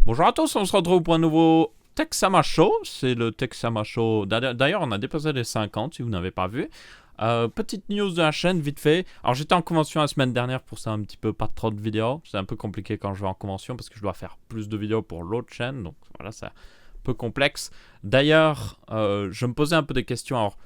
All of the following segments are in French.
Bonjour à tous, on se retrouve pour un nouveau Texama Show. C'est le Texama Show. D'ailleurs, on a dépassé les 50 si vous n'avez pas vu. Petite news de la chaîne, vite fait. Alors, j'étais en convention la semaine dernière pour ça, un petit peu pas trop de vidéos. C'est un peu compliqué quand je vais en convention parce que je dois faire plus de vidéos pour l'autre chaîne. Donc, voilà, c'est un peu complexe. D'ailleurs, je me posais un peu des questions. Alors,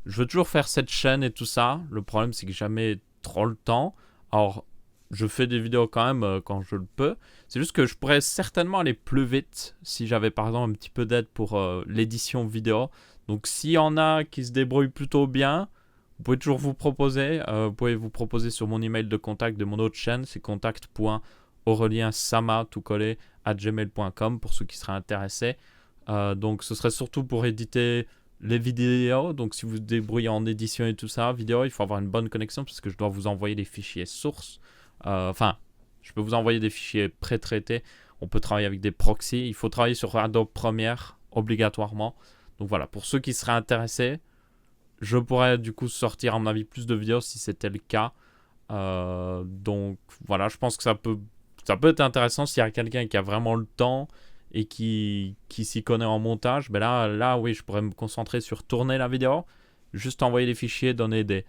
je veux toujours faire cette chaîne et tout ça. Le problème, c'est que j'ai jamais trop le temps. Alors, je fais des vidéos quand même quand je le peux. C'est juste que je pourrais certainement aller plus vite si j'avais par exemple un petit peu d'aide pour l'édition vidéo. Donc s'il y en a qui se débrouillent plutôt bien, vous pouvez toujours vous proposer. Vous pouvez vous proposer sur mon email de contact de mon autre chaîne. C'est contact.aureliensama tout collé @gmail.com pour ceux qui seraient intéressés. Donc ce serait surtout pour éditer les vidéos. Donc si vous vous débrouillez en édition et tout ça, vidéo, il faut avoir une bonne connexion parce que je dois vous envoyer des fichiers sources. Enfin, je peux vous envoyer des fichiers pré-traités. On peut travailler avec des proxys. Il faut travailler sur Adobe Premiere obligatoirement. Donc voilà, pour ceux qui seraient intéressés, je pourrais du coup sortir à mon avis plus de vidéos si c'était le cas. Donc voilà, je pense que ça peut être intéressant s'il y a quelqu'un qui a vraiment le temps et qui s'y connaît en montage. Ben là, oui, je pourrais me concentrer sur tourner la vidéo, juste envoyer les fichiers, donner des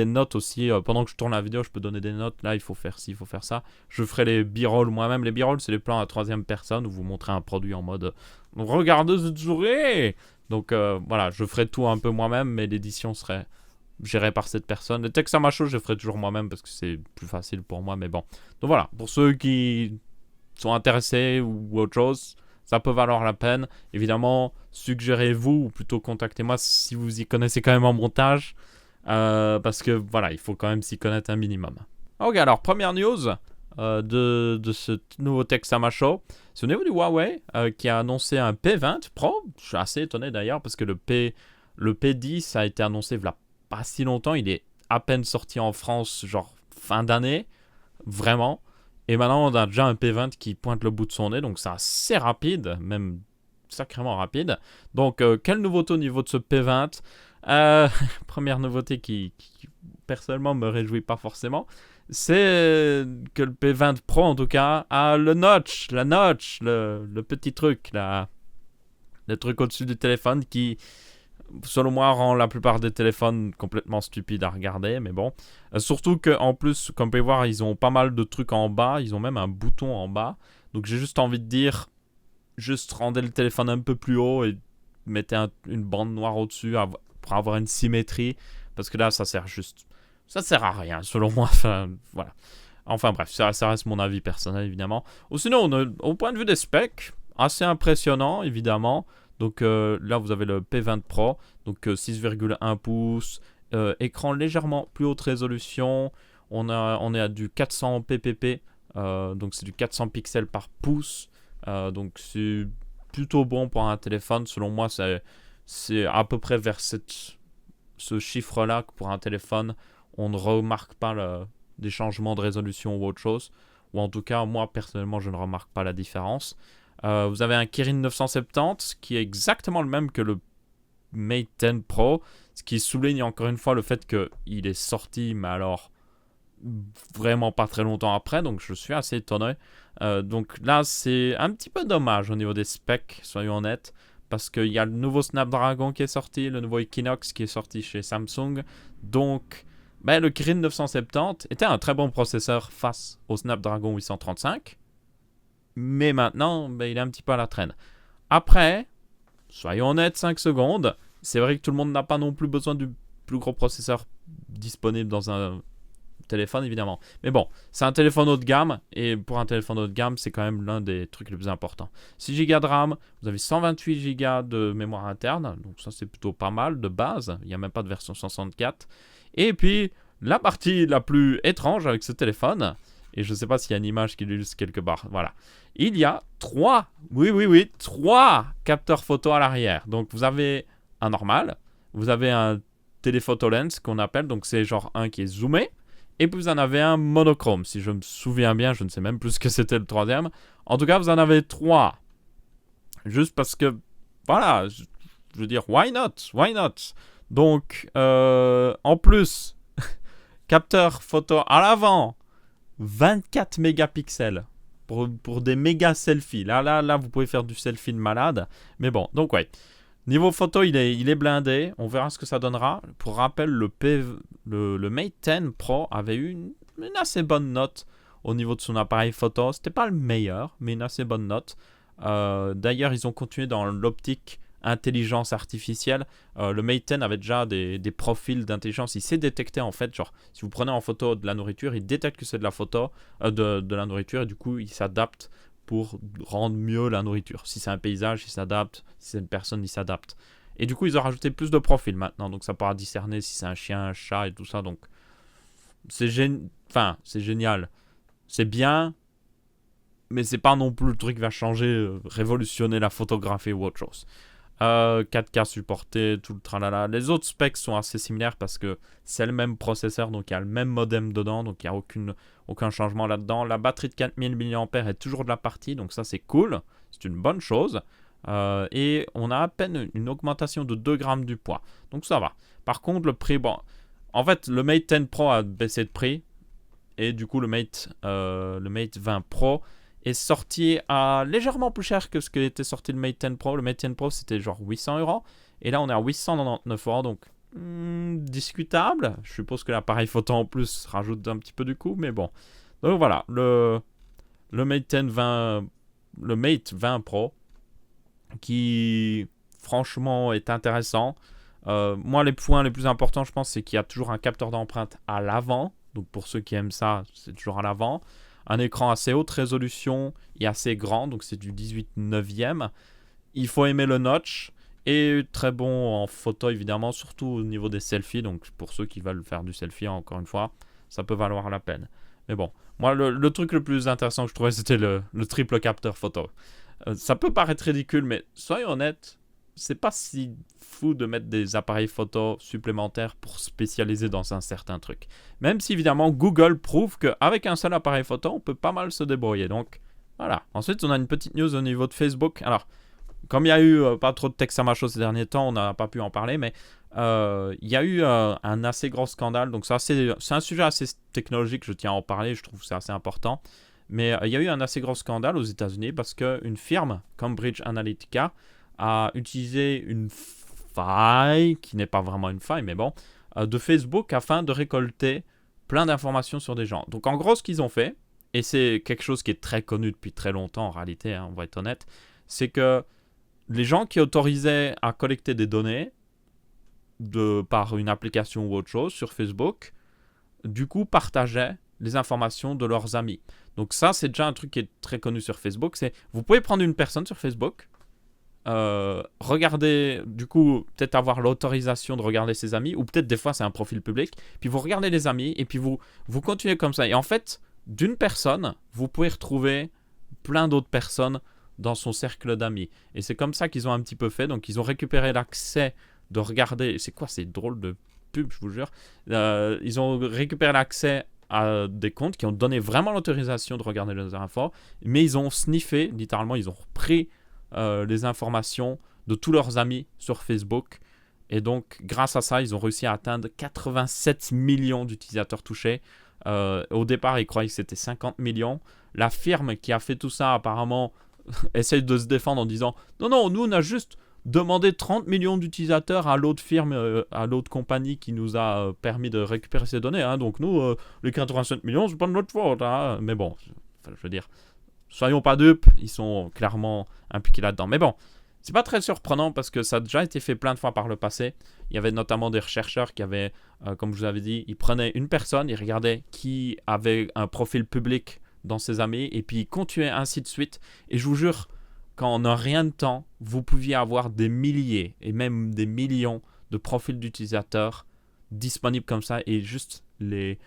notes aussi. Pendant que je tourne la vidéo, je peux donner des notes. Là, il faut faire ci, il faut faire ça. Je ferai les b-rolls moi-même. Les b-rolls, c'est les plans à troisième personne où vous montrez un produit en mode regardez cette souris. Donc voilà, je ferai tout un peu moi-même, mais l'édition serait gérée par cette personne. Le texte à ma chose, je ferai toujours moi-même parce que c'est plus facile pour moi. Mais bon. Donc voilà, pour ceux qui sont intéressés ou autre chose, ça peut valoir la peine. Évidemment, suggérez-vous ou plutôt contactez-moi si vous y connaissez quand même en montage. Parce que voilà, il faut quand même s'y connaître un minimum. Ok, alors première news de ce nouveau Texama Show, c'est au niveau du Huawei qui a annoncé un P20 Pro. Je suis assez étonné d'ailleurs parce que le P10 a été annoncé il n'y a pas si longtemps. Il est à peine sorti en France, genre fin d'année, vraiment. Et maintenant, on a déjà un P20 qui pointe le bout de son nez, donc c'est assez rapide, même sacrément rapide. Donc, quelle nouveauté au niveau de ce P20 ? Première nouveauté qui personnellement me réjouit pas forcément, c'est que le P20 Pro en tout cas a le notch, le petit truc, le truc au-dessus du téléphone qui, selon moi, rend la plupart des téléphones complètement stupides à regarder, mais bon. Surtout qu'en plus, comme vous pouvez voir, ils ont pas mal de trucs en bas, ils ont même un bouton en bas, donc j'ai juste envie de dire, juste rendez le téléphone un peu plus haut et mettez une bande noire au-dessus pour avoir une symétrie, parce que là ça sert à rien selon moi. Enfin bref, ça reste mon avis personnel évidemment. Ou sinon, au point de vue des specs, assez impressionnant évidemment. Donc là vous avez le P20 Pro, donc 6,1 pouces, écran légèrement plus haute résolution, on est à du 400 ppp, donc c'est du 400 pixels par pouce, donc c'est plutôt bon pour un téléphone. Selon moi, c'est à peu près vers ce chiffre-là que pour un téléphone, on ne remarque pas des changements de résolution ou autre chose. Ou en tout cas, moi, personnellement, je ne remarque pas la différence. Vous avez un Kirin 970 qui est exactement le même que le Mate 10 Pro, ce qui souligne encore une fois le fait qu'il est sorti, mais alors vraiment pas très longtemps après, donc je suis assez étonné. Donc là, c'est un petit peu dommage au niveau des specs, soyons honnêtes, parce qu'il y a le nouveau Snapdragon qui est sorti, le nouveau Equinox qui est sorti chez Samsung. Donc, le Kirin 970 était un très bon processeur face au Snapdragon 835, mais maintenant, il est un petit peu à la traîne. Après, soyons honnêtes, 5 secondes, c'est vrai que tout le monde n'a pas non plus besoin du plus gros processeur disponible dans un téléphone évidemment, mais bon, c'est un téléphone haut de gamme, et pour un téléphone haut de gamme, c'est quand même l'un des trucs les plus importants. 6 Go de RAM, vous avez 128 Go de mémoire interne, donc ça c'est plutôt pas mal de base, il n'y a même pas de version 64. Et puis la partie la plus étrange avec ce téléphone, et je ne sais pas s'il y a une image qui l'illustre quelque part, voilà, il y a 3 capteurs photo à l'arrière. Donc vous avez un normal, vous avez un téléphoto lens qu'on appelle, donc c'est genre un qui est zoomé, et puis vous en avez un monochrome, si je me souviens bien, je ne sais même plus ce que c'était le troisième. En tout cas, vous en avez 3. Juste parce que, voilà, je veux dire, why not? Donc, en plus, capteur photo à l'avant, 24 mégapixels. pour des méga selfies. Là, vous pouvez faire du selfie de malade. Mais bon, donc ouais. Niveau photo, il est blindé. On verra ce que ça donnera. Pour rappel, le Mate 10 Pro avait eu une assez bonne note au niveau de son appareil photo. C'était pas le meilleur, mais une assez bonne note. D'ailleurs, ils ont continué dans l'optique intelligence artificielle. Le Mate 10 avait déjà des profils d'intelligence. Il sait détecter en fait, genre, si vous prenez en photo de la nourriture, il détecte que c'est de la photo, de la nourriture, et du coup, il s'adapte pour rendre mieux la nourriture. Si c'est un paysage, il s'adapte. Si c'est une personne, il s'adapte. Et du coup, ils ont rajouté plus de profils maintenant. Donc, ça pourra discerner si c'est un chien, un chat et tout ça. Donc, c'est génial. C'est bien, mais c'est pas non plus le truc qui va changer, révolutionner la photographie ou autre chose. 4K supporté, tout le tralala. Les autres specs sont assez similaires parce que c'est le même processeur, donc il y a le même modem dedans, donc il n'y a aucun changement là-dedans. La batterie de 4000 mAh est toujours de la partie, donc ça c'est cool, c'est une bonne chose. Et on a à peine une augmentation de 2 grammes du poids, donc ça va. Par contre, le prix, bon, en fait, le Mate 10 Pro a baissé de prix, et du coup, le Mate 20 Pro est sorti à légèrement plus cher que ce que était sorti le Mate 10 Pro. Le Mate 10 Pro, c'était genre 800€. Et là, on est à 899€. Donc, discutable. Je suppose que l'appareil photo en plus rajoute un petit peu du coût. Mais bon. Donc voilà. Le Mate 20 Pro, qui franchement est intéressant. Moi, les points les plus importants, je pense, c'est qu'il y a toujours un capteur d'empreinte à l'avant. Donc, pour ceux qui aiment ça, c'est toujours à l'avant. Un écran assez haute résolution et assez grand, donc c'est du 18/9. Il faut aimer le notch et très bon en photo évidemment, surtout au niveau des selfies. Donc pour ceux qui veulent faire du selfie, encore une fois, ça peut valoir la peine. Mais bon, moi le truc le plus intéressant que je trouvais, c'était le triple capteur photo. Ça peut paraître ridicule, mais soyons honnêtes, c'est pas si fou de mettre des appareils photo supplémentaires pour spécialiser dans un certain truc. Même si évidemment Google prouve qu'avec un seul appareil photo, on peut pas mal se débrouiller. Donc voilà. Ensuite, on a une petite news au niveau de Facebook. Alors, comme il y a eu pas trop de texte à ma chose ces derniers temps, on n'a pas pu en parler, mais il y a eu un assez gros scandale. Donc c'est un sujet assez technologique, je tiens à en parler, je trouve que c'est assez important. Mais il y a eu un assez gros scandale aux États-Unis parce qu'une firme, Cambridge Analytica, a utilisé une faille, qui n'est pas vraiment une faille, mais bon, de Facebook afin de récolter plein d'informations sur des gens. Donc en gros, ce qu'ils ont fait, et c'est quelque chose qui est très connu depuis très longtemps en réalité, hein, on va être honnête, c'est que les gens qui autorisaient à collecter des données par une application ou autre chose sur Facebook, du coup partageaient les informations de leurs amis. Donc ça, c'est déjà un truc qui est très connu sur Facebook, c'est vous pouvez prendre une personne sur Facebook, regardez, du coup, peut-être avoir l'autorisation de regarder ses amis, ou peut-être des fois c'est un profil public, puis vous regardez les amis, et puis vous continuez comme ça. Et en fait, d'une personne, vous pouvez retrouver plein d'autres personnes dans son cercle d'amis. Et c'est comme ça qu'ils ont un petit peu fait. Donc ils ont récupéré l'accès de regarder, c'est quoi ces drôles de pubs, je vous jure. Ils ont récupéré l'accès à des comptes qui ont donné vraiment l'autorisation de regarder les infos, mais ils ont sniffé, littéralement, ils ont repris les informations de tous leurs amis sur Facebook. Et donc, grâce à ça, ils ont réussi à atteindre 87 millions d'utilisateurs touchés. Au départ, ils croyaient que c'était 50 millions. La firme qui a fait tout ça, apparemment, essaye de se défendre en disant « Non, nous, on a juste demandé 30 millions d'utilisateurs à l'autre firme, à l'autre compagnie qui nous a permis de récupérer ces données. Hein. Donc, nous, les 87 millions, c'est pas de notre faute. Hein. » Mais bon, je veux dire, soyons pas dupes, ils sont clairement impliqués là-dedans. Mais bon, c'est pas très surprenant parce que ça a déjà été fait plein de fois par le passé. Il y avait notamment des chercheurs qui avaient, comme je vous avais dit, ils prenaient une personne, ils regardaient qui avait un profil public dans ses amis et puis ils continuaient ainsi de suite. Et je vous jure, qu'en un rien de temps, vous pouviez avoir des milliers et même des millions de profils d'utilisateurs disponibles comme ça et juste les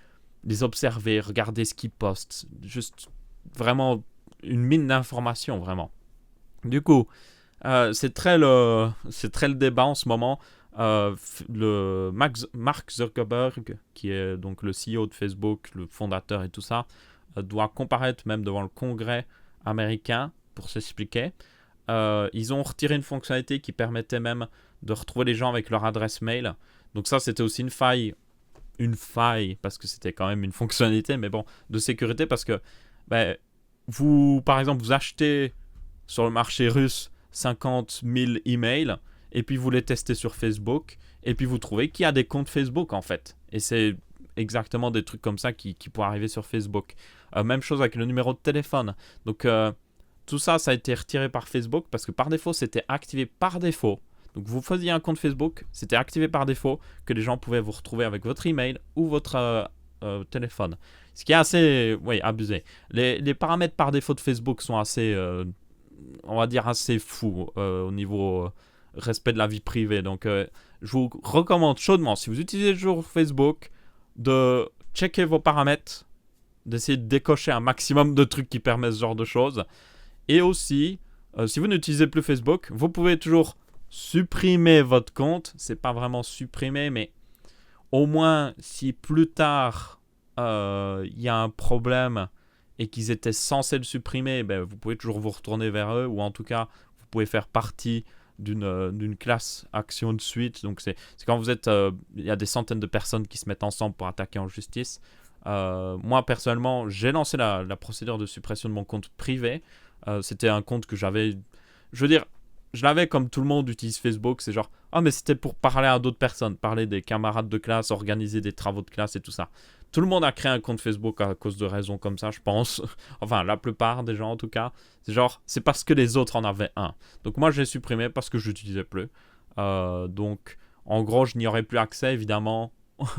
observer, regarder ce qu'ils postent. Juste vraiment une mine d'informations, vraiment. Du coup, c'est très le débat en ce moment. Le Mark Zuckerberg, qui est donc le CEO de Facebook, le fondateur et tout ça, doit comparaître même devant le Congrès américain pour s'expliquer. Ils ont retiré une fonctionnalité qui permettait même de retrouver les gens avec leur adresse mail. Donc ça, c'était aussi une faille, parce que c'était quand même une fonctionnalité, mais bon, de sécurité, parce que par exemple, vous achetez sur le marché russe 50 000 emails et puis vous les testez sur Facebook et puis vous trouvez qu'il y a des comptes Facebook en fait. Et c'est exactement des trucs comme ça qui pourraient arriver sur Facebook. Même chose avec le numéro de téléphone. Donc tout ça, ça a été retiré par Facebook parce que par défaut, c'était activé par défaut. Donc vous faisiez un compte Facebook, c'était activé par défaut que les gens pouvaient vous retrouver avec votre email ou votre téléphone. Ce qui est assez abusé. Les paramètres par défaut de Facebook sont assez, on va dire, assez fous au niveau respect de la vie privée. Donc je vous recommande chaudement, si vous utilisez toujours Facebook, de checker vos paramètres, d'essayer de décocher un maximum de trucs qui permettent ce genre de choses. Et aussi, si vous n'utilisez plus Facebook, vous pouvez toujours supprimer votre compte. C'est pas vraiment supprimer, mais au moins si plus tard il y a un problème et qu'ils étaient censés le supprimer, vous pouvez toujours vous retourner vers eux, ou en tout cas vous pouvez faire partie d'une classe action de suite. Donc c'est quand vous êtes il y a des centaines de personnes qui se mettent ensemble pour attaquer en justice. Moi personnellement j'ai lancé la procédure de suppression de mon compte privé. C'était un compte que j'avais, je veux dire, je l'avais comme tout le monde utilise Facebook, c'est genre, mais c'était pour parler à d'autres personnes, parler des camarades de classe, organiser des travaux de classe et tout ça. Tout le monde a créé un compte Facebook à cause de raisons comme ça, je pense. Enfin, la plupart des gens en tout cas. C'est genre, c'est parce que les autres en avaient un. Donc moi, je l'ai supprimé parce que je l'utilisais plus. Donc, en gros, je n'y aurais plus accès, évidemment.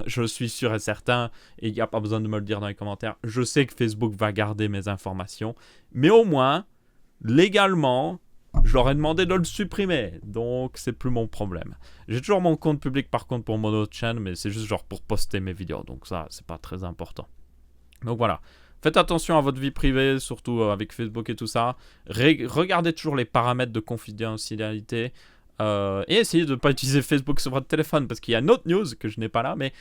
Je suis sûr et certain, et il n'y a pas besoin de me le dire dans les commentaires. Je sais que Facebook va garder mes informations, mais au moins, légalement, je leur ai demandé de le supprimer, donc c'est plus mon problème. J'ai toujours mon compte public par contre pour mon autre chaîne, mais c'est juste genre pour poster mes vidéos, donc ça c'est pas très important. Donc voilà, faites attention à votre vie privée, surtout avec Facebook et tout ça. Regardez toujours les paramètres de confidentialité et essayez de ne pas utiliser Facebook sur votre téléphone, parce qu'il y a une autre news que je n'ai pas là, mais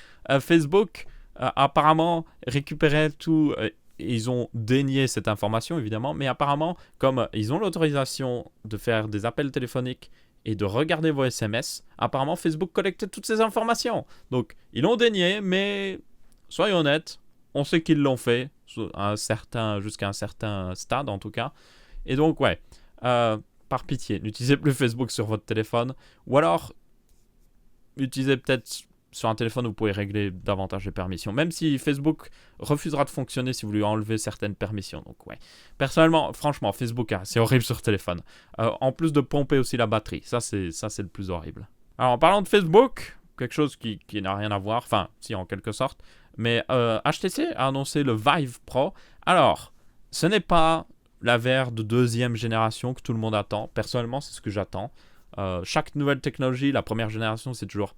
Facebook apparemment récupérait tout... ils ont dénié cette information, évidemment, mais apparemment, comme ils ont l'autorisation de faire des appels téléphoniques et de regarder vos SMS, apparemment, Facebook collectait toutes ces informations. Donc, ils l'ont dénié, mais soyons honnêtes, on sait qu'ils l'ont fait, jusqu'à un certain stade, en tout cas. Et donc, par pitié, n'utilisez plus Facebook sur votre téléphone, ou alors, utilisez peut-être... sur un téléphone, vous pouvez régler davantage les permissions. Même si Facebook refusera de fonctionner si vous lui enlevez certaines permissions. Donc personnellement, franchement, Facebook, c'est horrible sur téléphone. En plus de pomper aussi la batterie. Ça, c'est le plus horrible. Alors, en parlant de Facebook, quelque chose qui n'a rien à voir. Enfin, si, en quelque sorte. Mais HTC a annoncé le Vive Pro. Alors, ce n'est pas la VR de 2e génération que tout le monde attend. Personnellement, c'est ce que j'attends. Chaque nouvelle technologie, la première génération, c'est toujours...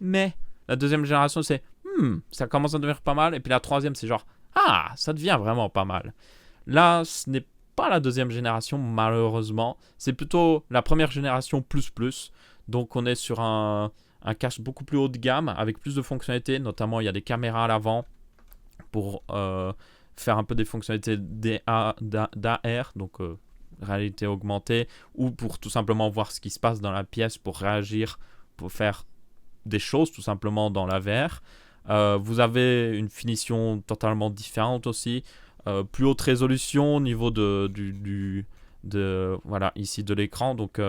mais... la 2e génération, c'est ça commence à devenir pas mal. Et puis la 3e, c'est genre ça devient vraiment pas mal. Là, ce n'est pas la 2e génération, malheureusement. C'est plutôt la première génération plus. Donc, on est sur un casque beaucoup plus haut de gamme avec plus de fonctionnalités. Notamment, il y a des caméras à l'avant pour faire un peu des fonctionnalités d'AR, donc réalité augmentée, ou pour tout simplement voir ce qui se passe dans la pièce pour réagir, pour faire des choses tout simplement dans la VR. Vous avez une finition totalement différente aussi, plus haute résolution au niveau voilà, ici de l'écran. Donc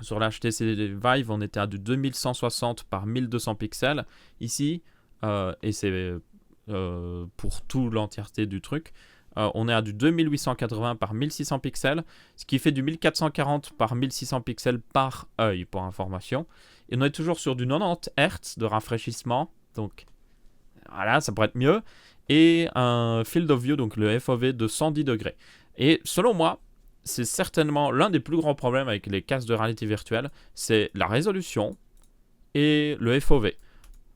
sur l'HTC Vive, on était à du 2160 par 1200 pixels ici, et c'est pour toute l'entièreté du truc. On est à du 2880 par 1600 pixels, ce qui fait du 1440 par 1600 pixels par œil, pour information. Et on est toujours sur du 90 Hz de rafraîchissement, donc voilà, ça pourrait être mieux. Et un field of view, donc le FOV de 110 degrés. Et selon moi, c'est certainement l'un des plus grands problèmes avec les casques de réalité virtuelle, c'est la résolution et le FOV.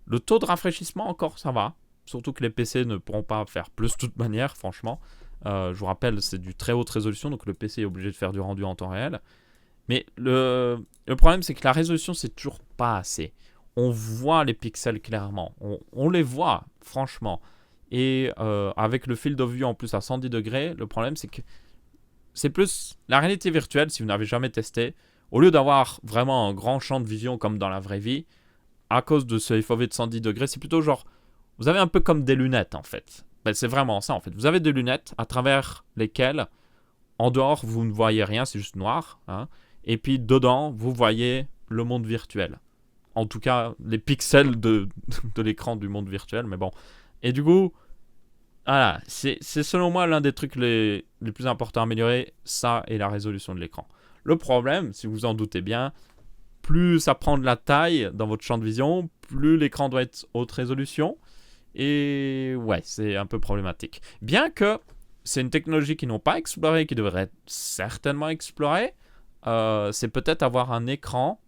Le taux de rafraîchissement, encore, ça va. Surtout que les PC ne pourront pas faire plus de toute manière, franchement. Je vous rappelle, c'est du très haute résolution, donc le PC est obligé de faire du rendu en temps réel. Mais le problème, c'est que la résolution, c'est toujours pas assez. On voit les pixels clairement. On les voit, franchement. Et avec le field of view en plus à 110 degrés, le problème, c'est que c'est plus la réalité virtuelle, si vous n'avez jamais testé. Au lieu d'avoir vraiment un grand champ de vision comme dans la vraie vie, à cause de ce FOV de 110 degrés, c'est plutôt genre... vous avez un peu comme des lunettes, en fait. Ben, c'est vraiment ça en fait. Vous avez des lunettes à travers lesquelles, en dehors, vous ne voyez rien, c'est juste noir. Hein, et puis dedans, vous voyez le monde virtuel. En tout cas, les pixels de l'écran du monde virtuel, mais bon. Et du coup, voilà, c'est selon moi l'un des trucs les plus importants à améliorer, ça et la résolution de l'écran. Le problème, si vous en doutez bien, plus ça prend de la taille dans votre champ de vision, plus l'écran doit être haute résolution. Et ouais, c'est un peu problématique. Bien que c'est une technologie qu'ils n'ont pas explorée, qui devrait certainement explorer, c'est peut-être avoir un écran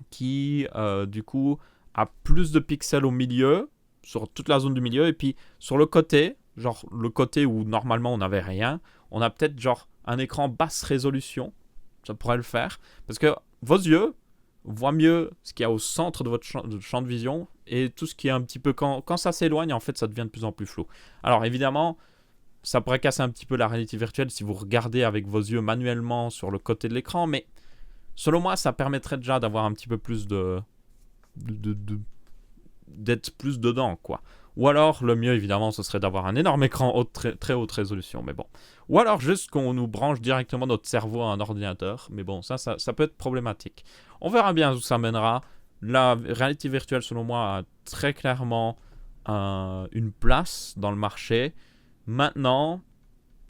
qui, du coup, a plus de pixels au milieu, sur toute la zone du milieu, et puis sur le côté, genre le côté où normalement on n'avait rien, on a peut-être genre un écran basse résolution, ça pourrait le faire, parce que vos yeux voient mieux ce qu'il y a au centre de votre champ de vision, et tout ce qui est un petit peu, quand ça s'éloigne, en fait, ça devient de plus en plus flou. Alors évidemment, ça pourrait casser un petit peu la réalité virtuelle si vous regardez avec vos yeux manuellement sur le côté de l'écran, mais selon moi, ça permettrait déjà d'avoir un petit peu plus d'être plus dedans, quoi. Ou alors, le mieux, évidemment, ce serait d'avoir un énorme écran très haute résolution, mais bon. Ou alors, juste qu'on nous branche directement notre cerveau à un ordinateur, mais bon, ça peut être problématique. On verra bien où ça mènera. La réalité virtuelle, selon moi, a très clairement une place dans le marché. Maintenant,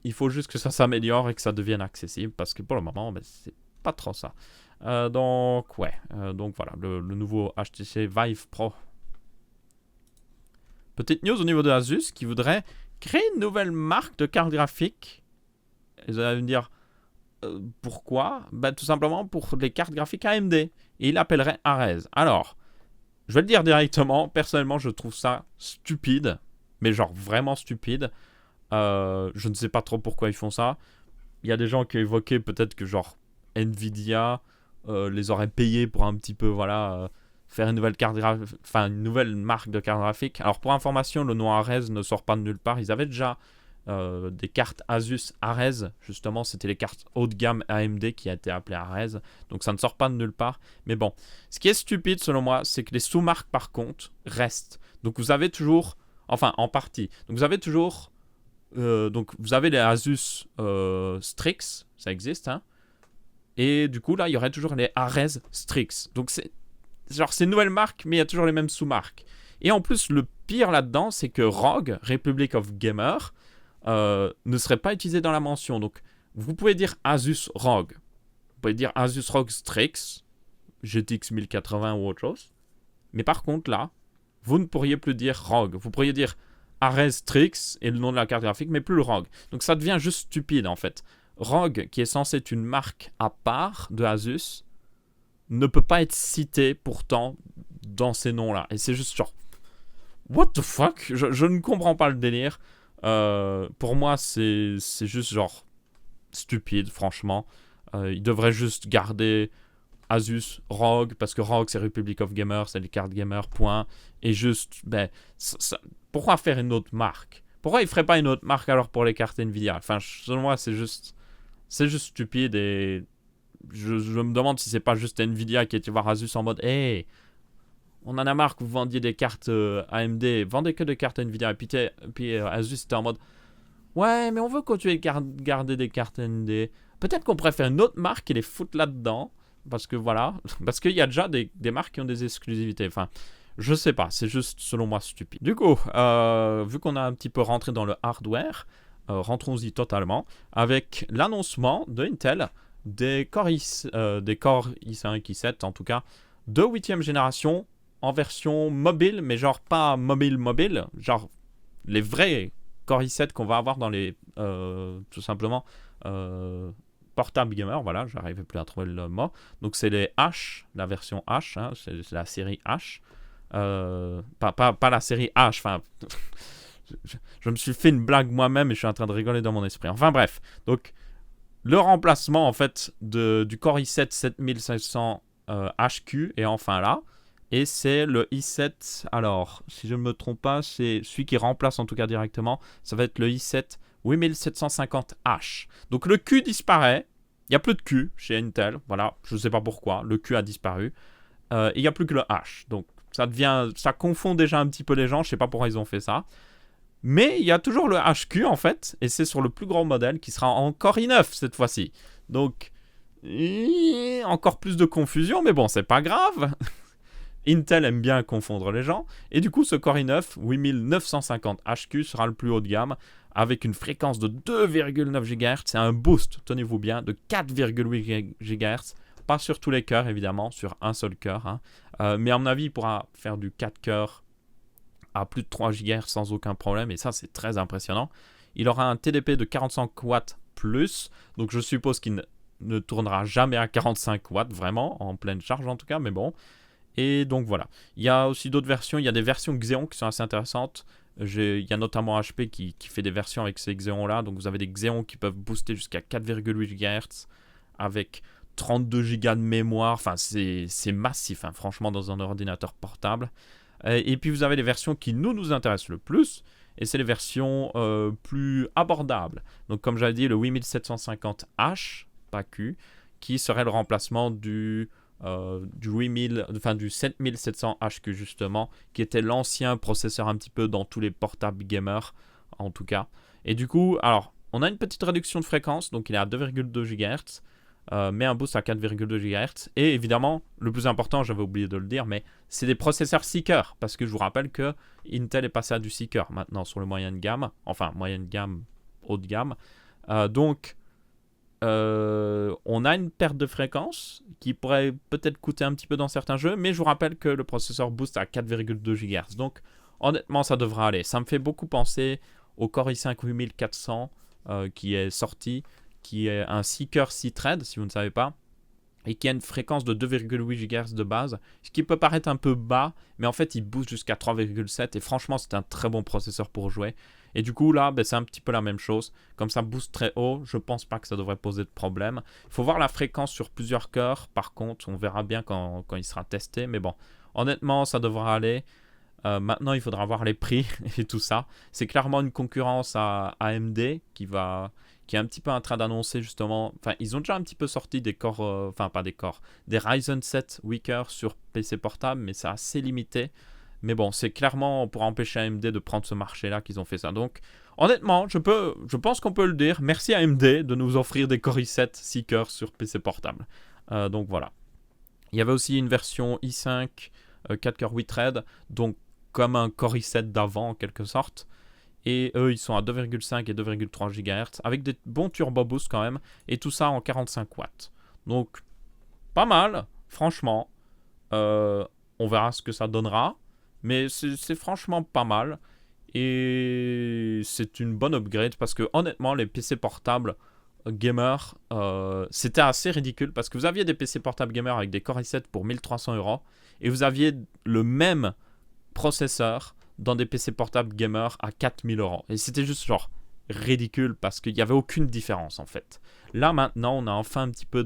il faut juste que ça s'améliore et que ça devienne accessible, parce que pour le moment, ben, c'est pas trop ça. Donc, ouais. Donc, voilà, le nouveau HTC Vive Pro. Petite news au niveau de Asus qui voudrait créer une nouvelle marque de carte graphique. Et vous allez me dire pourquoi? Ben, tout simplement pour les cartes graphiques AMD. Et il l'appellerait Ares. Alors, je vais le dire directement. Personnellement, je trouve ça stupide. Mais genre vraiment stupide. Je ne sais pas trop pourquoi ils font ça. Il y a des gens qui évoquaient peut-être que genre Nvidia les aurait payés pour un petit peu, voilà... faire une nouvelle une nouvelle marque de carte graphique. Alors pour information, le nom Ares ne sort pas de nulle part. Ils avaient déjà des cartes Asus Ares, justement, c'était les cartes haut de gamme AMD qui a été appelées Ares. Donc ça ne sort pas de nulle part. Mais bon, ce qui est stupide selon moi, c'est que les sous-marques par contre restent. Donc vous avez toujours, enfin en partie. Donc vous avez toujours, donc vous avez les Asus Strix, ça existe, hein. Et du coup là, il y aurait toujours les Ares Strix. Donc c'est une nouvelle marque, mais il y a toujours les mêmes sous-marques. Et en plus, le pire là-dedans, c'est que ROG, Republic of Gamer, ne serait pas utilisé dans la mention. Donc, vous pouvez dire Asus ROG. Vous pouvez dire Asus ROG Strix, GTX 1080 ou autre chose. Mais par contre, là, vous ne pourriez plus dire ROG. Vous pourriez dire Ares Strix et le nom de la carte graphique, mais plus le ROG. Donc, ça devient juste stupide, en fait. ROG, qui est censé être une marque à part de Asus, ne peut pas être cité pourtant dans ces noms-là. Et c'est juste genre... What the fuck? Je ne comprends pas le délire. Pour moi, c'est juste genre... stupide, franchement. Ils devraient juste garder Asus, ROG, parce que ROG, c'est Republic of Gamer, c'est les cartes gamer, point. Et juste... Ben, pourquoi faire une autre marque? Pourquoi ils feraient pas une autre marque alors pour les cartes Nvidia? Enfin, selon moi, c'est juste stupide et... Je me demande si c'est pas juste Nvidia qui était voir Asus en mode hey, on en a marre que vous vendiez des cartes AMD, vendez que des cartes Nvidia. Et puis Asus était en mode ouais, mais on veut continuer de garder des cartes AMD. Peut-être qu'on pourrait faire une autre marque et les foutre là-dedans. Parce que voilà, parce qu'il y a déjà des marques qui ont des exclusivités. Enfin, je sais pas, c'est juste selon moi stupide. Du coup, vu qu'on a un petit peu rentré dans le hardware, rentrons-y totalement avec l'annoncement de Intel des Core i5, i7 en tout cas, de 8ème génération en version mobile, mais genre pas mobile, genre les vrais Core i7 qu'on va avoir dans les, tout simplement, portable gamer, voilà, j'arrivais plus à trouver le mot. Donc c'est les H, la version H, hein, c'est la série H, pas la série H, enfin... je me suis fait une blague moi-même et je suis en train de rigoler dans mon esprit. Enfin bref, donc... Le remplacement en fait du Core i7 7500 HQ est enfin là. Et c'est le i7, alors si je ne me trompe pas, c'est celui qui remplace en tout cas directement. Ça va être le i7 8750H. Donc le Q disparaît. Il n'y a plus de Q chez Intel. Voilà, je ne sais pas pourquoi. Le Q a disparu. Et il n'y a plus que le H. Donc ça confond déjà un petit peu les gens. Je ne sais pas pourquoi ils ont fait ça. Mais il y a toujours le HQ en fait, et c'est sur le plus grand modèle qui sera en Core i9 cette fois-ci. Donc, encore plus de confusion, mais bon, c'est pas grave. Intel aime bien confondre les gens. Et du coup, ce Core i9 8950 HQ sera le plus haut de gamme avec une fréquence de 2,9 GHz. C'est un boost, tenez-vous bien, de 4,8 GHz. Pas sur tous les cœurs, évidemment, sur un seul cœur. Hein. Mais à mon avis, il pourra faire du 4 cœurs à plus de 3 GHz sans aucun problème. Et ça, c'est très impressionnant. Il aura un TDP de 45 watts plus. Donc, je suppose qu'il ne tournera jamais à 45 watts, vraiment, en pleine charge en tout cas. Mais bon. Et donc voilà. Il y a aussi d'autres versions. Il y a des versions Xeon qui sont assez intéressantes. Il y a notamment HP qui fait des versions avec ces Xeon là. Donc vous avez des Xeon qui peuvent booster jusqu'à 4,8 GHz avec 32 Go de mémoire. Enfin, c'est massif, hein, franchement, dans un ordinateur portable. Et puis vous avez les versions qui nous intéressent le plus. Et c'est les versions plus abordables. Donc comme j'avais dit, le 8750H, pas Q, qui serait le remplacement du 7700 HQ justement, qui était l'ancien processeur un petit peu dans tous les portables gamers en tout cas. Et du coup, alors, on a une petite réduction de fréquence, donc il est à 2,2 GHz, mais un boost à 4,2 GHz. Et évidemment, le plus important, j'avais oublié de le dire, mais c'est des processeurs Seeker, parce que je vous rappelle que Intel est passé à du Seeker maintenant sur le moyenne gamme, enfin moyenne gamme, haut de gamme. Donc, on a une perte de fréquence qui pourrait peut-être coûter un petit peu dans certains jeux, mais je vous rappelle que le processeur boost à 4,2 GHz. Donc, honnêtement, ça devrait aller. Ça me fait beaucoup penser au Core i5 8400 qui est sorti, qui est un Seeker C-Thread, si vous ne savez pas, et qui a une fréquence de 2,8 GHz de base, ce qui peut paraître un peu bas, mais en fait, il booste jusqu'à 3,7, et franchement, c'est un très bon processeur pour jouer. Et du coup, là, c'est un petit peu la même chose. Comme ça booste très haut, je pense pas que ça devrait poser de problème. Il faut voir la fréquence sur plusieurs cœurs. Par contre, on verra bien quand il sera testé. Mais bon, honnêtement, ça devrait aller. Maintenant, il faudra voir les prix et tout ça. C'est clairement une concurrence à AMD qui est un petit peu en train d'annoncer justement... Enfin, ils ont déjà un petit peu sorti des corps... pas des corps. Des Ryzen 7 Weaker sur PC portable, mais c'est assez limité. Mais bon, c'est clairement pour empêcher AMD de prendre ce marché-là qu'ils ont fait ça. Donc, honnêtement, je pense qu'on peut le dire. Merci à AMD de nous offrir des Core i7 Seeker sur PC portable. Donc voilà. Il y avait aussi une version i5 4 cœurs 8 threads, donc comme un Core i7 d'avant en quelque sorte. Et eux, ils sont à 2,5 et 2,3 GHz avec des bons turbo boost quand même. Et tout ça en 45 watts. Donc, pas mal, franchement. On verra ce que ça donnera. Mais c'est franchement pas mal. Et c'est une bonne upgrade parce que honnêtement, les PC portables gamers, c'était assez ridicule parce que vous aviez des PC portables gamers avec des Core i7 pour 1300 € et vous aviez le même processeur dans des PC portables gamers à 4000 €. Et c'était juste genre ridicule parce qu'il n'y avait aucune différence en fait. Là maintenant, on a enfin un petit peu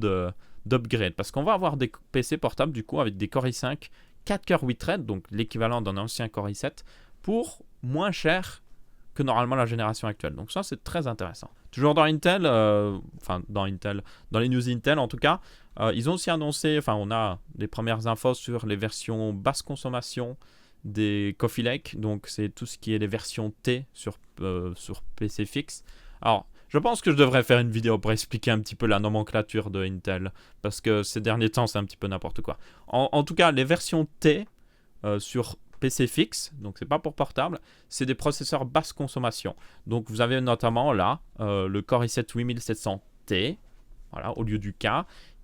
d'upgrade parce qu'on va avoir des PC portables du coup avec des Core i5 4 cœurs 8 threads, donc l'équivalent d'un ancien Core i7, pour moins cher que normalement la génération actuelle. Donc ça, c'est très intéressant. Toujours dans Intel, dans les news Intel en tout cas, ils ont aussi annoncé, on a des premières infos sur les versions basse consommation des Coffee Lake, donc c'est tout ce qui est les versions T sur PC fixe. Alors, je pense que je devrais faire une vidéo pour expliquer un petit peu la nomenclature de Intel, parce que ces derniers temps, c'est un petit peu n'importe quoi. En tout cas, les versions T sur PC fixe, donc c'est pas pour portable, c'est des processeurs basse consommation. Donc vous avez notamment là le Core i7 8700T, voilà, au lieu du K,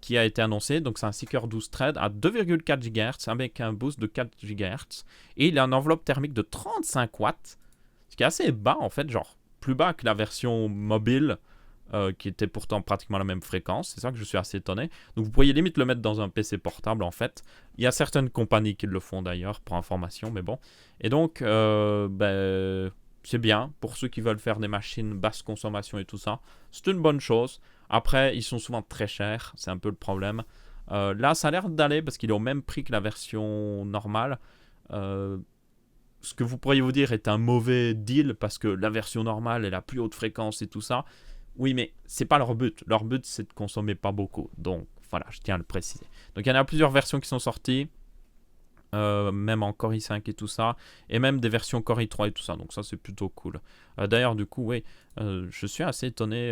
qui a été annoncé. Donc c'est un Seeker 12 threads à 2,4 GHz avec un boost de 4 GHz. Et il a une enveloppe thermique de 35 watts, ce qui est assez bas en fait, genre plus bas que la version mobile qui était pourtant pratiquement la même fréquence. C'est ça que je suis assez étonné. Donc vous pourriez limite le mettre dans un PC portable en fait. Il y a certaines compagnies qui le font d'ailleurs pour information, mais bon. Et donc c'est bien pour ceux qui veulent faire des machines basse consommation et tout ça. C'est une bonne chose. Après, ils sont souvent très chers, c'est un peu le problème. Là, ça a l'air d'aller parce qu'il est au même prix que la version normale. Ce que vous pourriez vous dire est un mauvais deal parce que la version normale est la plus haute fréquence et tout ça. Oui, mais c'est pas leur but. Leur but, c'est de consommer pas beaucoup. Donc, voilà, je tiens à le préciser. Donc, il y en a plusieurs versions qui sont sorties. même en Core i5 et tout ça, et même des versions Core i3 et tout ça, donc ça c'est plutôt cool. D'ailleurs du coup, oui, je suis assez étonné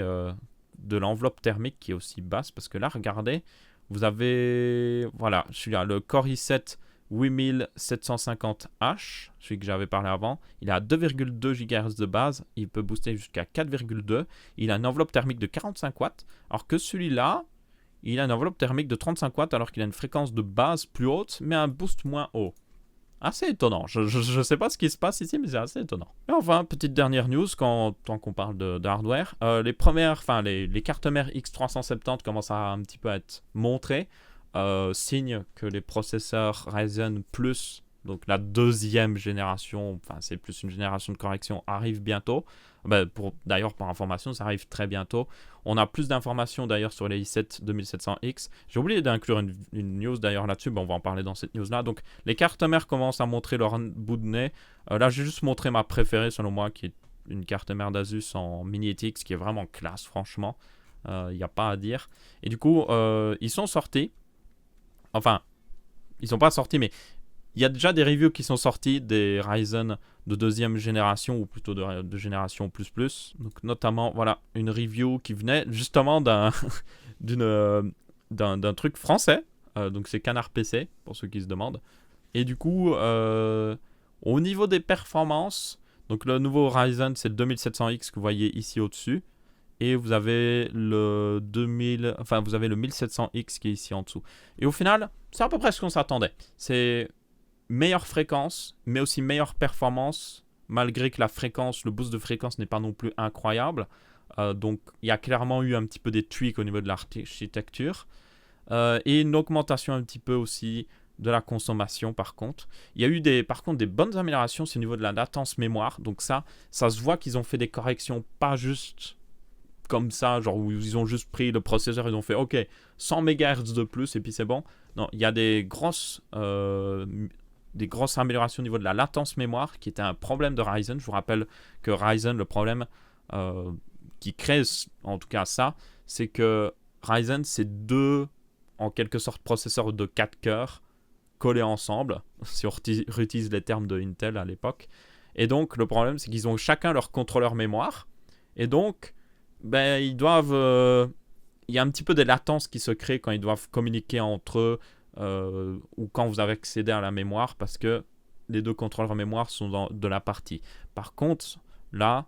de l'enveloppe thermique qui est aussi basse, parce que là, regardez, vous avez, voilà, celui-là, le Core i7 8750H, celui que j'avais parlé avant, il a 2,2 GHz de base, il peut booster jusqu'à 4,2, il a une enveloppe thermique de 45 watts, alors que celui-là, il a une enveloppe thermique de 35 watts alors qu'il a une fréquence de base plus haute, mais un boost moins haut. Assez étonnant. Je sais pas ce qui se passe ici, mais c'est assez étonnant. Et enfin, petite dernière news, tant qu'on parle de hardware. Les cartes mères X370 commencent à un petit peu être montrées. Signe que les processeurs Ryzen Plus, donc la deuxième génération, enfin c'est plus une génération de correction, arrive bientôt. D'ailleurs, pour information, ça arrive très bientôt. On a plus d'informations d'ailleurs sur les i7 2700X. J'ai oublié d'inclure une news d'ailleurs là-dessus, on va en parler dans cette news-là. Donc les cartes mères commencent à montrer leur bout de nez. Là, j'ai juste montré ma préférée selon moi, qui est une carte mère d'Asus en Mini ETX, qui est vraiment classe, franchement. Il n'y a pas à dire. Et du coup, ils sont sortis. Enfin, ils sont pas sortis, mais il y a déjà des reviews qui sont sortis des Ryzen de deuxième génération, ou plutôt de génération plus. Donc notamment, voilà, une review qui venait justement d'un truc français. Donc c'est Canard PC, pour ceux qui se demandent. Et du coup, au niveau des performances, donc le nouveau Ryzen, c'est le 2700X que vous voyez ici au-dessus. Et vous avez le 1700X qui est ici en dessous. Et au final, c'est à peu près ce qu'on s'attendait. C'est meilleure fréquence, mais aussi meilleure performance, malgré que le boost de fréquence n'est pas non plus incroyable. Donc il y a clairement eu un petit peu des tweaks au niveau de l'architecture. Et une augmentation un petit peu aussi de la consommation par contre. Il y a eu des bonnes améliorations au niveau de la latence mémoire. Donc ça se voit qu'ils ont fait des corrections pas juste comme ça, genre où ils ont juste pris le processeur et ils ont fait ok, 100 MHz de plus et puis c'est bon. Non, il y a des grosses améliorations au niveau de la latence mémoire qui était un problème de Ryzen. Je vous rappelle que Ryzen, le problème qui crée en tout cas ça, c'est que Ryzen c'est deux en quelque sorte processeurs de 4 cœurs collés ensemble, si on réutilise les termes de Intel à l'époque. Et donc le problème c'est qu'ils ont chacun leur contrôleur mémoire et donc ils doivent il y a un petit peu des latences qui se créent quand ils doivent communiquer entre eux ou quand vous avez accédé à la mémoire parce que les deux contrôleurs mémoire sont de la partie. Par contre, là,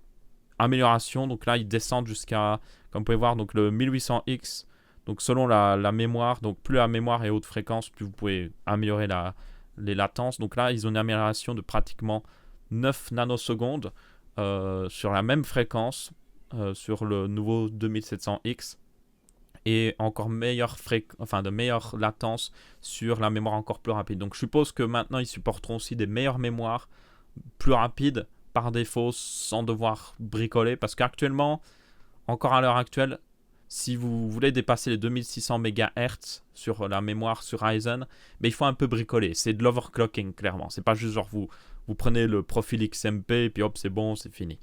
amélioration, donc là ils descendent jusqu'à, comme vous pouvez voir, donc le 1800X, donc selon la mémoire, donc plus la mémoire est haute fréquence, plus vous pouvez améliorer les latences. Donc là, ils ont une amélioration de pratiquement 9 nanosecondes sur la même fréquence sur le nouveau 2700X. Et encore de meilleure latence sur la mémoire encore plus rapide. Donc je suppose que maintenant ils supporteront aussi des meilleures mémoires plus rapides par défaut sans devoir bricoler. Parce qu'actuellement, encore à l'heure actuelle, si vous voulez dépasser les 2600 MHz sur la mémoire sur Ryzen, il faut un peu bricoler. C'est de l'overclocking clairement. C'est pas juste genre vous prenez le profil XMP et puis hop c'est bon, c'est fini.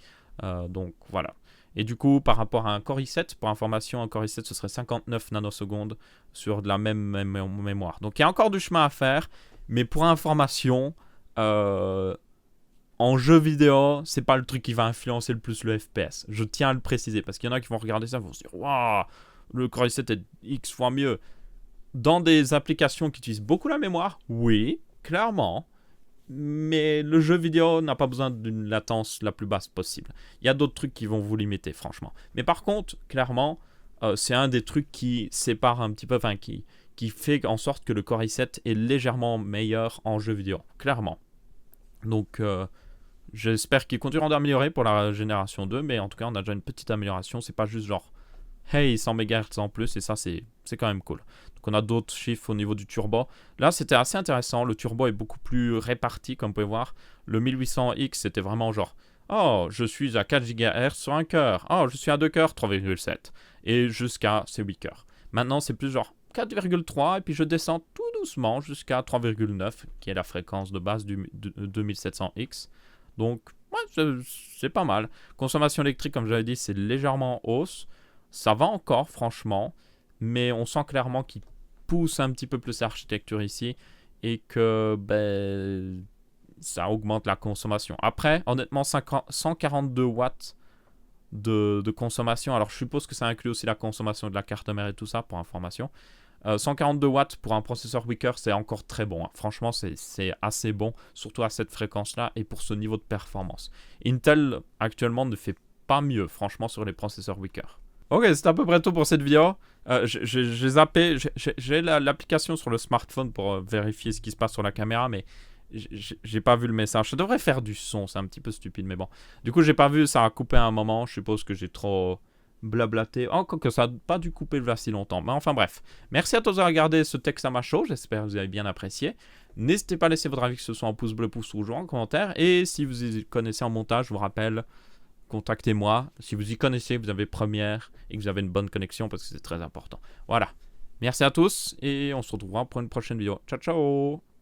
Donc voilà. Et du coup, par rapport à un Core i7, pour information, un Core i7, ce serait 59 nanosecondes sur de la même mémoire. Donc, il y a encore du chemin à faire. Mais pour information, en jeu vidéo, c'est pas le truc qui va influencer le plus le FPS. Je tiens à le préciser, parce qu'il y en a qui vont regarder ça et vont se dire « Waouh, le Core i7 est X fois mieux ». Dans des applications qui utilisent beaucoup la mémoire, oui, clairement. Mais le jeu vidéo n'a pas besoin d'une latence la plus basse possible. Il y a d'autres trucs qui vont vous limiter, franchement. Mais par contre, clairement, c'est un des trucs qui sépare un petit peu, qui fait en sorte que le Core i7 est légèrement meilleur en jeu vidéo, clairement. Donc, j'espère qu'ils continueront d'améliorer pour la génération 2, mais en tout cas, on a déjà une petite amélioration. C'est pas juste genre, hey, 100 MHz en plus, et ça, c'est quand même cool. Donc on a d'autres chiffres au niveau du turbo. Là, c'était assez intéressant. Le turbo est beaucoup plus réparti, comme vous pouvez voir. Le 1800X, c'était vraiment genre, oh, je suis à 4 GHz sur un cœur. Oh, je suis à 2 cœurs, 3,7. Et jusqu'à ces 8 cœurs. Maintenant, c'est plus genre 4,3. Et puis je descends tout doucement jusqu'à 3,9, qui est la fréquence de base du 2700X. Donc, ouais, c'est pas mal. Consommation électrique, comme j'avais dit, c'est légèrement hausse. Ça va encore, franchement. Mais on sent clairement qu'il pousse un petit peu plus l'architecture ici. et que ben, ça augmente la consommation. Après, honnêtement, 142 watts de consommation. Alors, je suppose que ça inclut aussi la consommation de la carte mère et tout ça, pour information. 142 watts pour un processeur Weaker, c'est encore très bon. Hein. Franchement, c'est assez bon, surtout à cette fréquence-là et pour ce niveau de performance. Intel, actuellement, ne fait pas mieux, franchement, sur les processeurs Weaker. Ok, c'est à peu près tout pour cette vidéo. J'ai zappé, j'ai l'application sur le smartphone pour vérifier ce qui se passe sur la caméra, mais j'ai pas vu le message. Ça devrait faire du son, c'est un petit peu stupide, mais bon. Du coup, j'ai pas vu, ça a coupé à un moment. Je suppose que j'ai trop blablaté. Encore que ça n'a pas dû couper là si longtemps. Mais enfin bref. Merci à tous d'avoir regardé ce texte à ma show. J'espère que vous avez bien apprécié. N'hésitez pas à laisser votre avis, que ce soit en pouce bleu, pouce rouge ou en commentaire. Et si vous y connaissez en montage, je vous rappelle, contactez-moi. Si vous y connaissez, vous avez Premiere et que vous avez une bonne connexion parce que c'est très important. Voilà. Merci à tous et on se retrouvera pour une prochaine vidéo. Ciao, ciao!